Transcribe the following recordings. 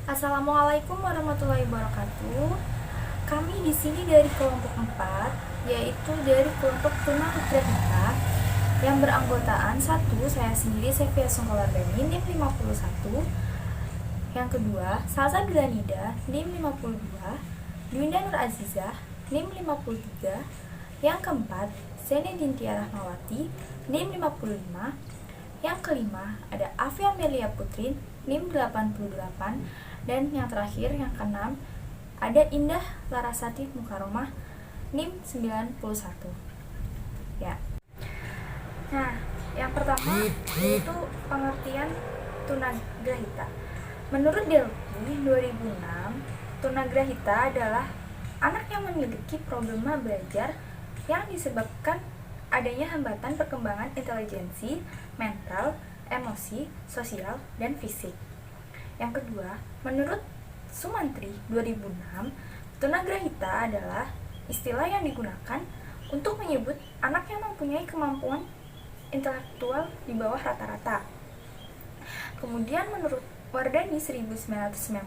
Assalamualaikum warahmatullahi wabarakatuh. Kami di sini dari kelompok 4, yaitu dari kelompok tunanetra yang beranggotaan satu, saya sendiri Sevia Sungkolardani, NIM 51. Yang kedua, Salsa Bilanida, NIM 52, Dwinda Nur Azizah, NIM 53. Yang keempat, Zenedin Tiara Rahmawati, NIM 55. Yang kelima, ada Afia Melia Putri, NIM 88. Dan yang terakhir, yang keenam, ada Indah Larasati Mukaromah, NIM 91. Ya. Nah, yang pertama yaitu pengertian tunagrahita. Menurut Delphi 2006, tunagrahita adalah anak yang memiliki problema belajar yang disebabkan adanya hambatan perkembangan intelijensi, mental, emosi, sosial, dan fisik. Yang kedua, menurut Sumantri 2006, tunagrahita adalah istilah yang digunakan untuk menyebut anak yang mempunyai kemampuan intelektual di bawah rata-rata. Kemudian menurut Wardani 1996,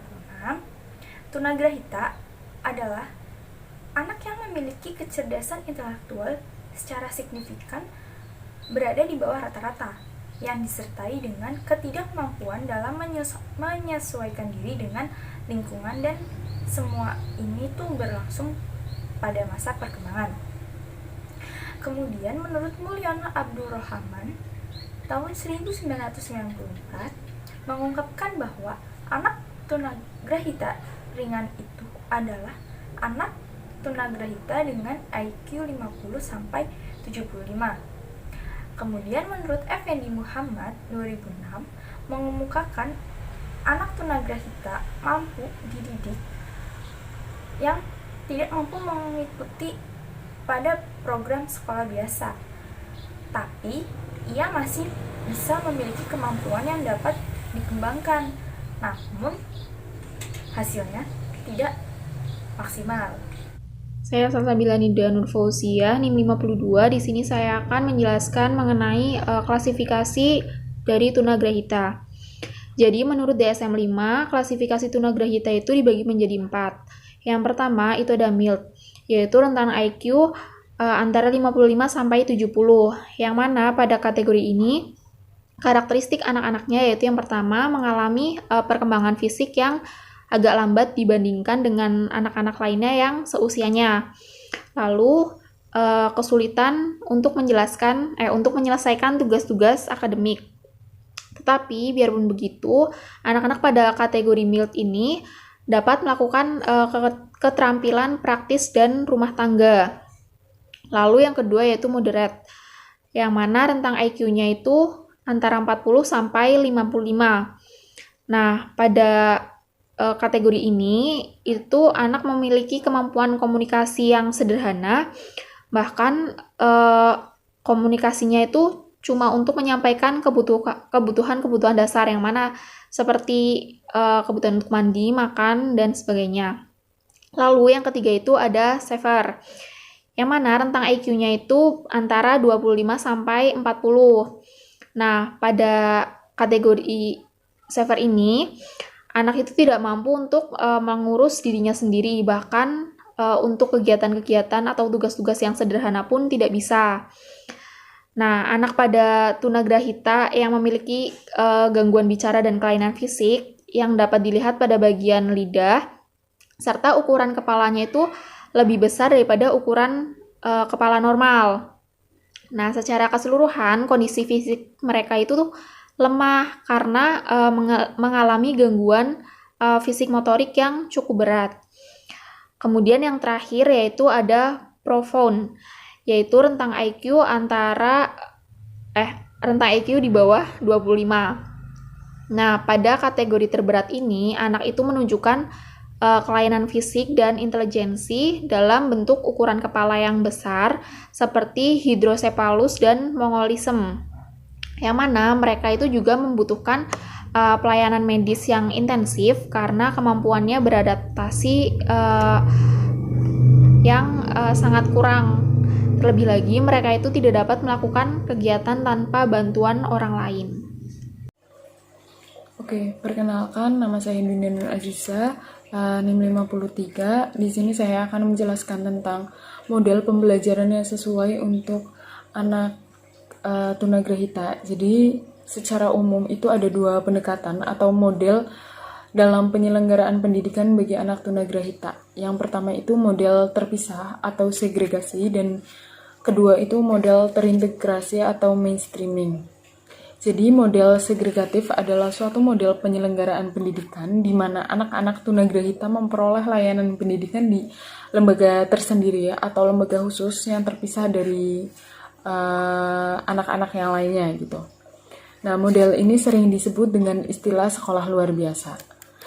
tunagrahita adalah anak yang memiliki kecerdasan intelektual secara signifikan berada di bawah rata-rata, yang disertai dengan ketidakmampuan dalam menyesuaikan diri dengan lingkungan, dan semua ini tuh berlangsung pada masa perkembangan. Kemudian menurut Mulyono Abdurrahman tahun 1994 mengungkapkan bahwa anak tunagrahita ringan itu adalah anak tunagrahita dengan IQ 50 sampai 75. Kemudian menurut Effendi Muhammad 2006 mengemukakan anak tunagrahita mampu dididik yang tidak mampu mengikuti pada program sekolah biasa, tapi ia masih bisa memiliki kemampuan yang dapat dikembangkan, namun hasilnya tidak maksimal. Saya Salsabila Nida Nur Fauzia, NIM 52. Di sini saya akan menjelaskan mengenai klasifikasi dari tunagrahita. Jadi menurut DSM-5, klasifikasi tunagrahita itu dibagi menjadi 4. Yang pertama itu ada MILT, yaitu rentang IQ antara 55 sampai 70. Yang mana pada kategori ini karakteristik anak-anaknya yaitu yang pertama mengalami perkembangan fisik yang agak lambat dibandingkan dengan anak-anak lainnya yang seusianya. Lalu kesulitan untuk menyelesaikan tugas-tugas akademik. Tetapi biarpun begitu, anak-anak pada kategori MILT ini dapat melakukan keterampilan praktis dan rumah tangga. Lalu yang kedua yaitu moderate, yang mana rentang IQ-nya itu antara 40 sampai 55. Nah, pada kategori ini itu anak memiliki kemampuan komunikasi yang sederhana, bahkan komunikasinya itu cuma untuk menyampaikan kebutuhan dasar, yang mana seperti kebutuhan untuk mandi, makan, dan sebagainya. Lalu yang ketiga itu ada severe, yang mana rentang IQ-nya itu antara 25 sampai 40. Nah, pada kategori severe ini anak itu tidak mampu untuk mengurus dirinya sendiri, bahkan untuk kegiatan-kegiatan atau tugas-tugas yang sederhana pun tidak bisa. Nah, anak pada tunagrahita yang memiliki gangguan bicara dan kelainan fisik yang dapat dilihat pada bagian lidah, serta ukuran kepalanya itu lebih besar daripada ukuran kepala normal. Nah, secara keseluruhan kondisi fisik mereka itu tuh lemah karena mengalami gangguan fisik motorik yang cukup berat. Kemudian yang terakhir yaitu ada profound, yaitu rentang IQ di bawah 25. Nah, pada kategori terberat ini anak itu menunjukkan kelainan fisik dan intelijensi dalam bentuk ukuran kepala yang besar seperti hidrosepalus dan mongolisme, yang mana mereka itu juga membutuhkan pelayanan medis yang intensif karena kemampuannya beradaptasi yang sangat kurang. Terlebih lagi, mereka itu tidak dapat melakukan kegiatan tanpa bantuan orang lain. Oke, perkenalkan nama saya Dinda Nur Aziza, NIM 53. Di sini saya akan menjelaskan tentang model pembelajaran yang sesuai untuk anak tunagrahita. Jadi, secara umum itu ada dua pendekatan atau model dalam penyelenggaraan pendidikan bagi anak tunagrahita. Yang pertama itu model terpisah atau segregasi, dan kedua itu model terintegrasi atau mainstreaming. Jadi model segregatif adalah suatu model penyelenggaraan pendidikan di mana anak-anak tunagrahita memperoleh layanan pendidikan di lembaga tersendiri atau lembaga khusus yang terpisah dari anak-anak yang lainnya gitu. Nah, model ini sering disebut dengan istilah sekolah luar biasa.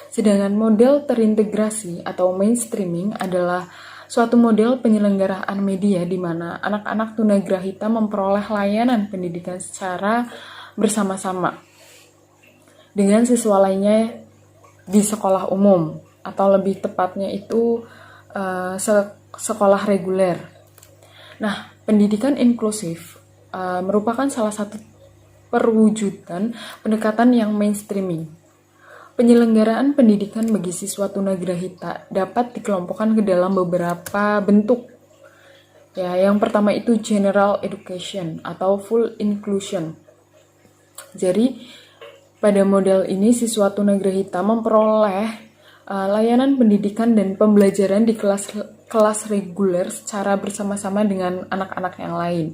Sedangkan model terintegrasi atau mainstreaming adalah suatu model penyelenggaraan media di mana anak-anak tunagrahita memperoleh layanan pendidikan secara bersama-sama dengan siswa lainnya di sekolah umum, atau lebih tepatnya itu sekolah reguler. Nah, pendidikan inklusif merupakan salah satu perwujudan pendekatan yang mainstreaming. Penyelenggaraan pendidikan bagi siswa tunagrahita dapat dikelompokkan ke dalam beberapa bentuk. Ya, yang pertama itu general education atau full inclusion. Jadi, pada model ini siswa tunagrahita memperoleh layanan pendidikan dan pembelajaran di kelas reguler secara bersama-sama dengan anak-anak yang lain.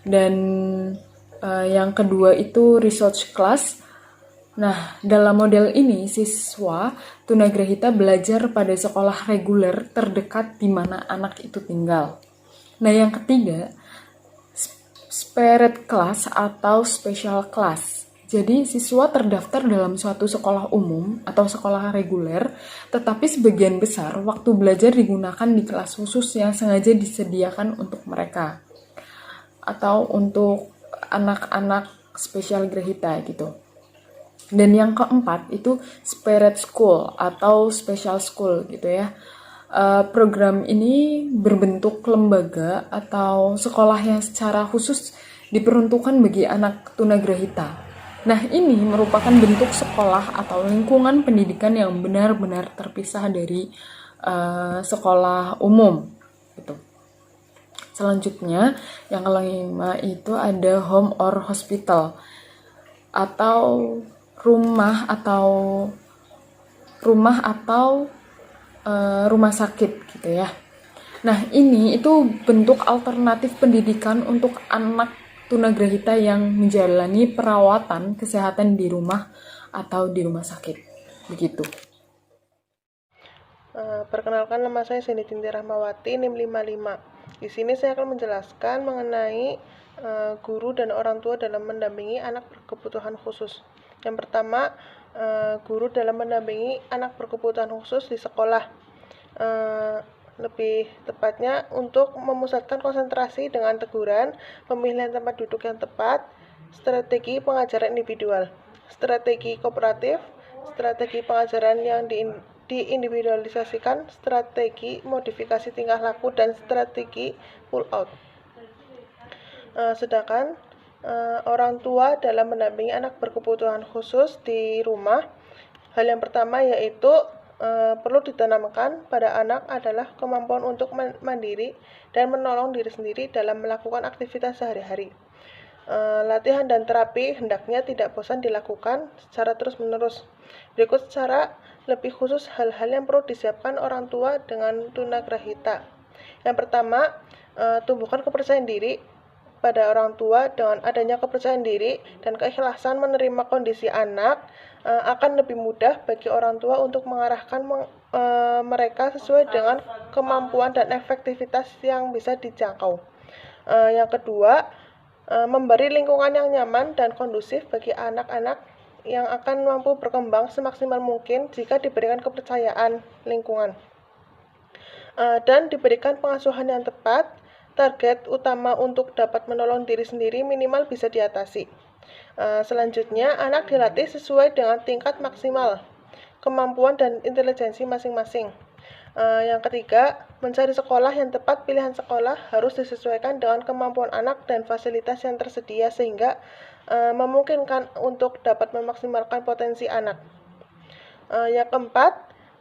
Dan yang kedua itu research class. Nah, dalam model ini siswa tunagrahita belajar pada sekolah reguler terdekat di mana anak itu tinggal. Nah, yang ketiga spirit class atau special class. Jadi, siswa terdaftar dalam suatu sekolah umum atau sekolah reguler, tetapi sebagian besar waktu belajar digunakan di kelas khusus yang sengaja disediakan untuk mereka. Atau untuk anak-anak spesial grahita gitu. Dan yang keempat itu spirit school atau special school gitu ya. Program ini berbentuk lembaga atau sekolah yang secara khusus diperuntukkan bagi anak tunagrahita. Nah, ini merupakan bentuk sekolah atau lingkungan pendidikan yang benar-benar terpisah dari sekolah umum gitu. Selanjutnya, yang kelima itu ada home or hospital atau rumah atau rumah sakit gitu ya. Nah, ini itu bentuk alternatif pendidikan untuk anak tunagrahita yang menjalani perawatan kesehatan di rumah atau di rumah sakit. Begitu. Perkenalkan, nama saya Sandy Tinti Rahmawati, NIM 55. Di sini saya akan menjelaskan mengenai guru dan orang tua dalam mendampingi anak berkebutuhan khusus. Yang pertama, guru dalam mendampingi anak berkebutuhan khusus di sekolah. Lebih tepatnya untuk memusatkan konsentrasi dengan teguran, pemilihan tempat duduk yang tepat, strategi pengajaran individual, strategi kooperatif, strategi pengajaran yang diindividualisasikan, strategi modifikasi tingkah laku, dan strategi pull out. Sedangkan orang tua dalam mendampingi anak berkebutuhan khusus di rumah, hal yang pertama yaitu perlu ditanamkan pada anak adalah kemampuan untuk mandiri dan menolong diri sendiri dalam melakukan aktivitas sehari-hari. Latihan dan terapi hendaknya tidak bosan dilakukan secara terus-menerus. Berikut secara lebih khusus hal-hal yang perlu disiapkan orang tua dengan tunagrahita. Yang pertama, tumbuhkan kepercayaan diri pada orang tua. Dengan adanya kepercayaan diri dan keikhlasan menerima kondisi anak, akan lebih mudah bagi orang tua untuk mengarahkan mereka sesuai dengan kemampuan dan efektivitas yang bisa dijangkau. Yang kedua, memberi lingkungan yang nyaman dan kondusif bagi anak-anak yang akan mampu berkembang semaksimal mungkin jika diberikan kepercayaan lingkungan. Dan diberikan pengasuhan yang tepat. Target utama untuk dapat menolong diri sendiri minimal bisa diatasi. Selanjutnya, anak dilatih sesuai dengan tingkat maksimal kemampuan dan intelijensi masing-masing. Yang ketiga, mencari sekolah yang tepat. Pilihan sekolah harus disesuaikan dengan kemampuan anak dan fasilitas yang tersedia sehingga memungkinkan untuk dapat memaksimalkan potensi anak. Yang keempat,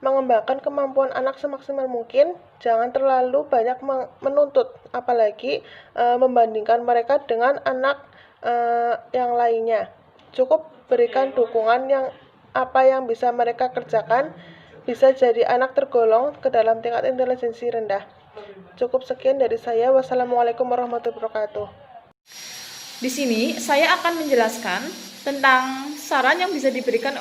mengembangkan kemampuan anak semaksimal mungkin. Jangan terlalu banyak menuntut, apalagi membandingkan mereka dengan anak yang lainnya. Cukup berikan dukungan apa yang bisa mereka kerjakan. Bisa jadi anak tergolong ke dalam tingkat intelijensi rendah. Cukup sekian dari saya. Wassalamualaikum warahmatullahi wabarakatuh. Di sini saya akan menjelaskan tentang saran yang bisa diberikan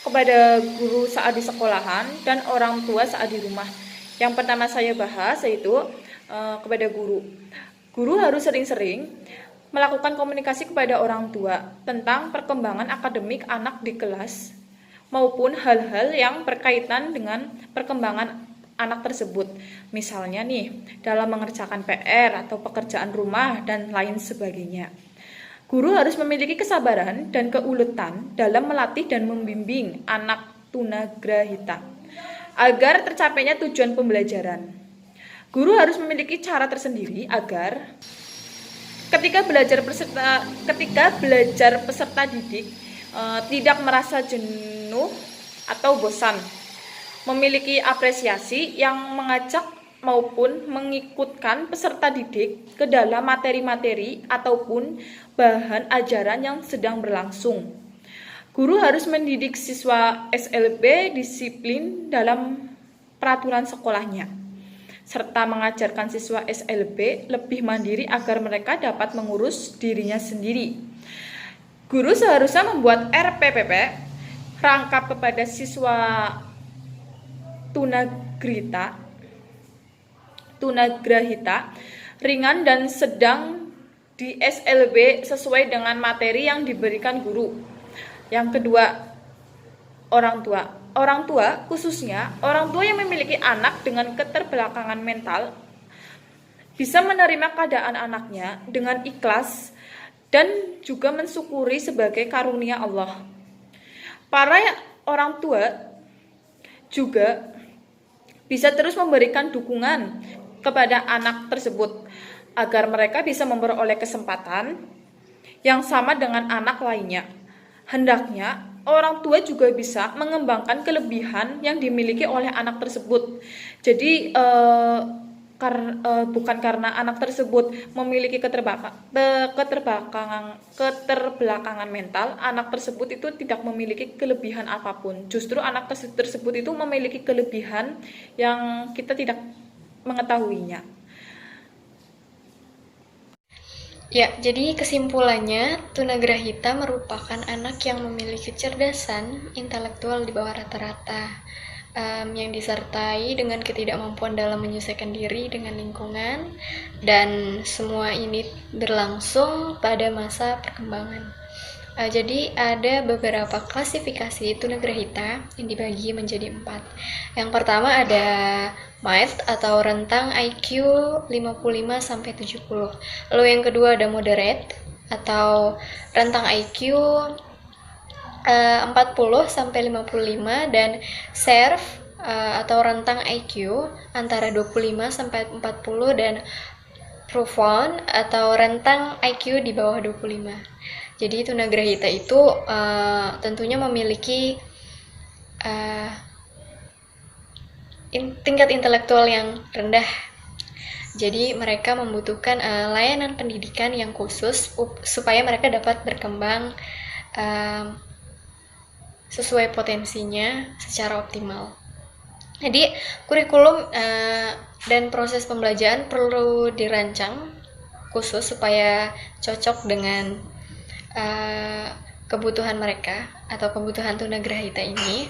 kepada guru saat di sekolahan dan orang tua saat di rumah. Yang pertama saya bahas yaitu kepada guru. Guru harus sering-sering melakukan komunikasi kepada orang tua tentang perkembangan akademik anak di kelas maupun hal-hal yang berkaitan dengan perkembangan anak tersebut. Misalnya nih, dalam mengerjakan PR atau pekerjaan rumah dan lain sebagainya. Guru harus memiliki kesabaran dan keuletan dalam melatih dan membimbing anak tunagrahita agar tercapainya tujuan pembelajaran. Guru harus memiliki cara tersendiri agar ketika belajar peserta didik tidak merasa jenuh atau bosan, memiliki apresiasi yang mengajak maupun mengikutkan peserta didik ke dalam materi-materi ataupun bahan ajaran yang sedang berlangsung. Guru harus mendidik siswa SLB disiplin dalam peraturan sekolahnya, serta mengajarkan siswa SLB lebih mandiri agar mereka dapat mengurus dirinya sendiri. Guru seharusnya membuat RPPP rangkap kepada siswa tunagrahita ringan dan sedang di SLB sesuai dengan materi yang diberikan guru. Yang kedua, orang tua. Orang tua, khususnya orang tua yang memiliki anak dengan keterbelakangan mental, bisa menerima keadaan anaknya dengan ikhlas dan juga mensyukuri sebagai karunia Allah. Para orang tua juga bisa terus memberikan dukungan kepada anak tersebut agar mereka bisa memperoleh kesempatan yang sama dengan anak lainnya. Hendaknya orang tua juga bisa mengembangkan kelebihan yang dimiliki oleh anak tersebut. Jadi bukan karena anak tersebut memiliki keterbelakangan mental, anak tersebut itu tidak memiliki kelebihan apapun. Justru anak tersebut itu memiliki kelebihan yang kita tidak mengetahuinya. Ya, jadi kesimpulannya, tunagrahita merupakan anak yang memiliki kecerdasan intelektual di bawah rata-rata, yang disertai dengan ketidakmampuan dalam menyesuaikan diri dengan lingkungan, dan semua ini berlangsung pada masa perkembangan. Jadi ada beberapa klasifikasi tunagrahita yang dibagi menjadi 4. Yang pertama ada mild atau rentang IQ 55-70. Lalu yang kedua ada moderate atau rentang IQ 40-55 dan serve atau rentang IQ antara 25-40 dan profound atau rentang IQ di bawah 25. Jadi tunagrahita itu tentunya memiliki tingkat intelektual yang rendah. Jadi mereka membutuhkan layanan pendidikan yang khusus supaya mereka dapat berkembang sesuai potensinya secara optimal. Jadi kurikulum dan proses pembelajaran perlu dirancang khusus supaya cocok dengan kebutuhan mereka atau kebutuhan tunagrahita ini,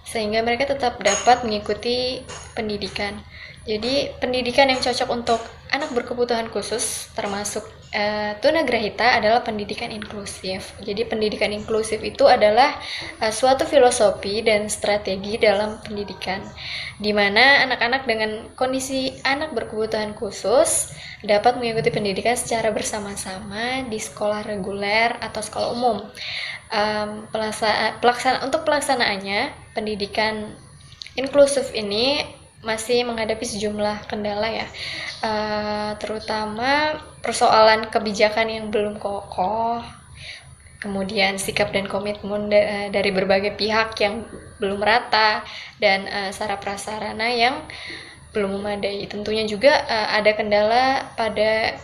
sehingga mereka tetap dapat mengikuti pendidikan. Jadi pendidikan yang cocok untuk anak berkebutuhan khusus termasuk tunagrahita adalah pendidikan inklusif. Jadi pendidikan inklusif itu adalah suatu filosofi dan strategi dalam pendidikan, di mana anak-anak dengan kondisi anak berkebutuhan khusus dapat mengikuti pendidikan secara bersama-sama di sekolah reguler atau sekolah umum. Untuk pelaksanaannya, pendidikan inklusif ini masih menghadapi sejumlah kendala ya, terutama persoalan kebijakan yang belum kokoh, kemudian sikap dan komitmen dari berbagai pihak yang belum merata, dan sarana prasarana yang belum memadai. Tentunya juga ada kendala pada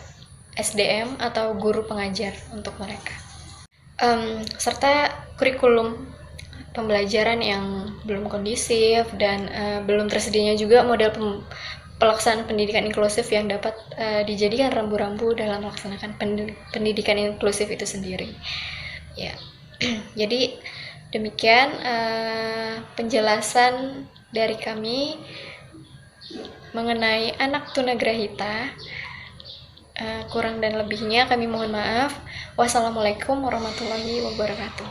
SDM atau guru pengajar untuk mereka, serta kurikulum pembelajaran yang belum kondisif dan belum tersedianya juga model pelaksanaan pendidikan inklusif yang dapat dijadikan rambu-rambu dalam melaksanakan pendidikan inklusif itu sendiri. Ya, jadi demikian penjelasan dari kami mengenai anak tunagrahita. Kurang dan lebihnya kami mohon maaf. Wassalamualaikum warahmatullahi wabarakatuh.